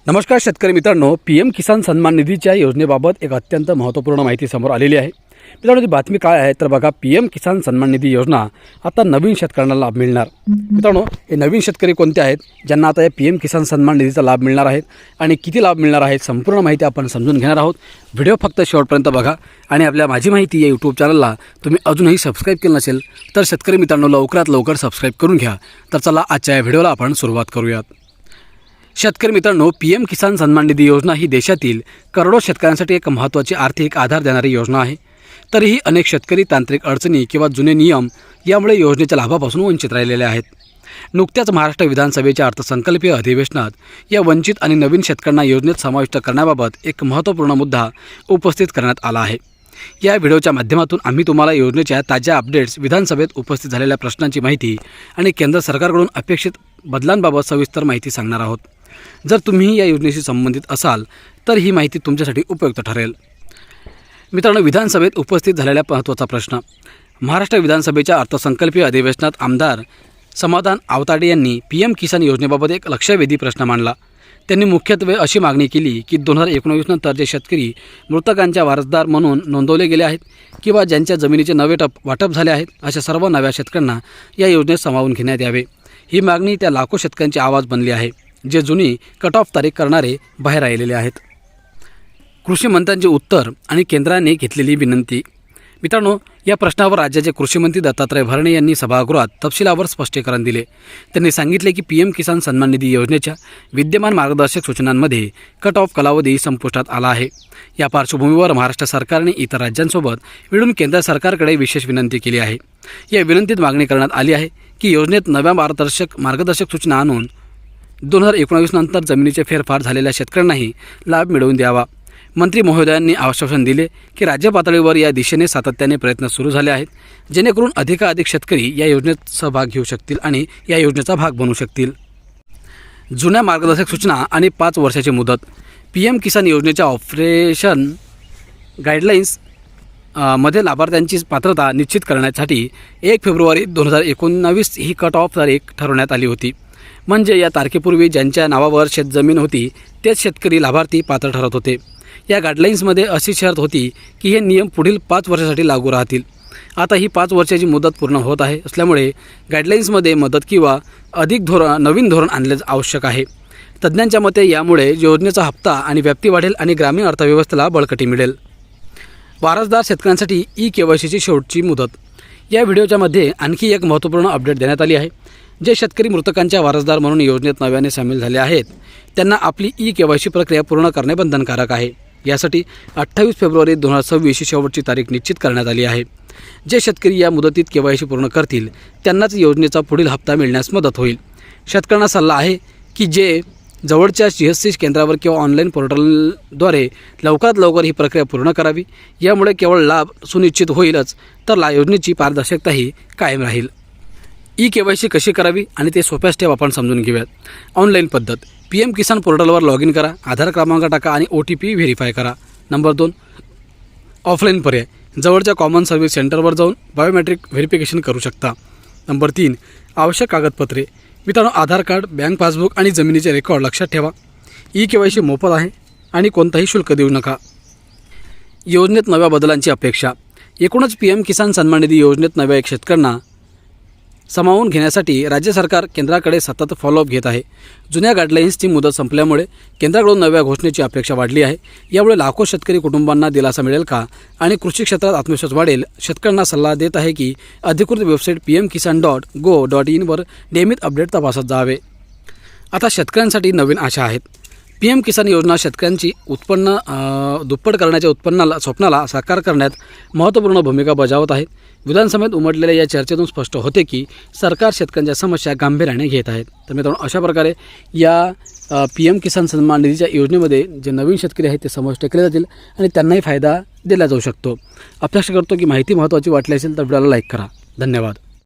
नमस्कार शेतकरी मित्रांनो, PM किसान सन्मान निधीच्या योजनेबाबत एक अत्यंत महत्त्वपूर्ण माहिती समोर आलेली आहे। मित्रांनो, ती बातमी काय आहे तर बघा, PM किसान सन्मान निधी योजना आता नवीन शेतकऱ्यांना लाभ मिळणार। मित्रांनो, हे नवीन शेतकरी कोणते आहेत ज्यांना आता या PM किसान सन्मान निधीचा लाभ मिळणार आहे आणि किती लाभ मिळणार आहे संपूर्ण माहिती आपण समजून घेणार आहोत। व्हिडिओ फक्त शेवटपर्यंत बघा आणि आपल्या माझी माहिती या YouTube चॅनलला तुम्ही अजूनही सबस्क्राइब केलं नसेल तर शेतकरी मित्रांनो लवकरात लवकर सबस्क्राइब करून घ्या। तर चला आजच्या या व्हिडिओला आपण सुरुवात करूयात। शेतकरी मित्रांनो, PM किसान सन्मान निधी योजना ही देशातील करोडो शेतकऱ्यांसाठी एक महत्त्वाची आर्थिक आधार देणारी योजना आहे। तरीही अनेक शेतकरी तांत्रिक अडचणी किंवा जुने नियम यामुळे योजनेच्या लाभापासून वंचित राहिलेले आहेत। नुकत्याच महाराष्ट्र विधानसभेच्या अर्थसंकल्पीय अधिवेशनात या वंचित आणि नवीन शेतकऱ्यांना योजनेत समाविष्ट करण्याबाबत एक महत्त्वपूर्ण मुद्दा उपस्थित करण्यात आला आहे। या व्हिडिओच्या माध्यमातून आम्ही तुम्हाला योजनेच्या ताज्या अपडेट्स, विधानसभेत उपस्थित झालेल्या प्रश्नांची माहिती आणि केंद्र सरकारकडून अपेक्षित बदलांबाबत सविस्तर माहिती सांगणार आहोत। जर तुम्ही या योजनेशी संबंधित असाल तर ही माहिती तुमच्यासाठी उपयुक्त ठरेल। मित्रांनो, विधानसभेत उपस्थित झालेला महत्त्वाचा प्रश्न। महाराष्ट्र विधानसभेच्या अर्थसंकल्पीय अधिवेशनात आमदार समाधान आवताडे यांनी PM किसान योजनेबाबत एक लक्षवेधी प्रश्न मांडला। त्यांनी मुख्यत्वे अशी मागणी केली की 2019 नंतर जे शेतकरी मृतकांच्या वारसदार म्हणून नोंदवले गेले आहेत किंवा ज्यांच्या जमिनीचे नवे वाटप झाले आहेत अशा सर्व नव्या शेतकऱ्यांना या योजनेत सामावून घेण्यात यावे। ही मागणी त्या लाखो शेतकऱ्यांची आवाज बनली आहे जे जुनी कट ऑफ तारीख करणारे बाहेर आलेले आहेत। कृषी मंत्र्यांचे उत्तर आणि केंद्राने घेतलेली विनंती। मित्रांनो, या प्रश्नावर राज्याचे कृषी मंत्री दत्तात्रय भरणे यांनी सभागृहात तपशिलावर स्पष्टीकरण दिले। त्यांनी सांगितले की PM किसान सन्मान निधी योजनेच्या विद्यमान मार्गदर्शक सूचनांमध्ये कट ऑफ कालावधी संपुष्टात आला आहे। या पार्श्वभूमीवर महाराष्ट्र सरकारने इतर राज्यांसोबत मिळून केंद्र सरकारकडे विशेष विनंती केली आहे। या विनंतीत मागणी करण्यात आली आहे की योजनेत नव्या मार्गदर्शक सूचना आणून 2019 नंतर जमिनीचे फेरफार झालेल्या शेतकऱ्यांनाही लाभ मिळवून द्यावा। मंत्री महोदयांनी आश्वासन दिले की राज्य पातळीवर या दिशेने सातत्याने प्रयत्न सुरू झाले आहेत जेणेकरून अधिकाधिक शेतकरी या योजनेत सहभाग घेऊ शकतील आणि या योजनेचा भाग बनू शकतील। जुन्या मार्गदर्शक सूचना आणि 5 वर्षाची मुदत। PM किसान योजनेच्या ऑपरेशन गाईडलाईन्स मध्ये लाभार्थ्यांची पात्रता निश्चित करण्यासाठी 1 फेब्रुवारी 2019 ही कट ऑफ तारीख ठरवण्यात आली होती। म्हणजे या तारखेपूर्वी ज्यांच्या नावावर शेतजमीन होती तेच शेतकरी लाभार्थी पात्र ठरत होते। या गाईडलाईन्समध्ये अशी शर्त होती की हे नियम पुढील 5 वर्षासाठी लागू राहतील। आता ही 5 वर्षाची मुदत पूर्ण होत आहे असल्यामुळे गाईडलाईन्समध्ये मदत किंवा नवीन धोरण आणणे आवश्यक आहे। तज्ज्ञांच्या मते यामुळे योजनेचा हप्ता आणि व्याप्ती वाढेल आणि ग्रामीण अर्थव्यवस्थेला बळकटी मिळेल। वारसदार शेतकऱ्यांसाठी EKYCची शेवटची मुदत। या व्हिडिओच्या मध्ये आणखी एक महत्त्वपूर्ण अपडेट देण्यात आली आहे। जे शेतकरी मृतकांच्या वारसदार म्हणून योजनेत नव्याने सामील झाले आहेत त्यांना आपली EKYC प्रक्रिया पूर्ण करणे बंधनकारक आहे। यासाठी 28 फेब्रुवारी 2026 ही शेवटची तारीख निश्चित करण्यात आली आहे। जे शेतकरी या मुदतीत KYC पूर्ण करतील त्यांनाच योजनेचा पुढील हप्ता मिळण्यास मदत होईल। शेतकऱ्यांना सल्ला आहे की जे जवळच्या CSC केंद्रावर किंवा ऑनलाईन पोर्टलद्वारे लवकरात लवकर ही प्रक्रिया पूर्ण करावी। यामुळे केवळ लाभ सुनिश्चित होईलच तर योजनेची पारदर्शकताही कायम राहील। EKYC कशी करावी आणि ते सोप्या स्टेप आपण समजून घेऊयात। ऑनलाईन पद्धत। PM किसान पोर्टलवर लॉग इन करा, आधार क्रमांक टाका आणि OTP व्हेरीफाय करा। नंबर 2, ऑफलाईन पर्याय। जवळच्या कॉमन सर्व्हिस सेंटरवर जाऊन बायोमेट्रिक व्हेरिफिकेशन करू शकता। नंबर 3, आवश्यक कागदपत्रे। मित्रांनो, आधार कार्ड, बँक पासबुक आणि जमिनीचे रेकॉर्ड लक्षात ठेवा। EKYC मोफत आहे आणि कोणताही शुल्क देऊ नका। योजनेत नव्या बदलांची अपेक्षा। एकूणच PM किसान सन्मान निधी योजनेत नव्या शेतकऱ्यांना सामावून घेण्यासाठी राज्य सरकार केंद्राकडे सतत फॉलोअप घेत आहे। जुन्या गाईडलाईन्सची मुदत संपल्यामुळे केंद्राकडून नव्या घोषणेची अपेक्षा वाढली आहे। यामुळे लाखो शेतकरी कुटुंबांना दिलासा मिळेल का आणि कृषी क्षेत्रात आत्मविश्वास वाढेल। शेतकऱ्यांना सल्ला देत आहे की अधिकृत वेबसाईट pmkisan.go.in वर नियमित अपडेट तपासत जावे। आता शेतकऱ्यांसाठी नवीन आशा आहेत। PM किसान योजना शेतकऱ्यांची उत्पन्न दुप्पट करण्याच्या स्वप्नाला साकार करण्यात महत्त्वपूर्ण भूमिका बजावत आहेत। विधानसभेत उमटलेल्या या चर्चेतून स्पष्ट होते की सरकार शेतकऱ्यांच्या समस्या गांभीर्याने घेत आहेत। तर मित्रांनो, अशा प्रकारे या PM किसान सन्मान निधीच्या योजनेमध्ये जे नवीन शेतकरी आहेत ते समाविष्ट केले जातील आणि त्यांनाही फायदा दिला जाऊ शकतो। अपेक्षा करतो की माहिती महत्त्वाची वाटली असेल तर व्हिडिओला लाईक करा। धन्यवाद।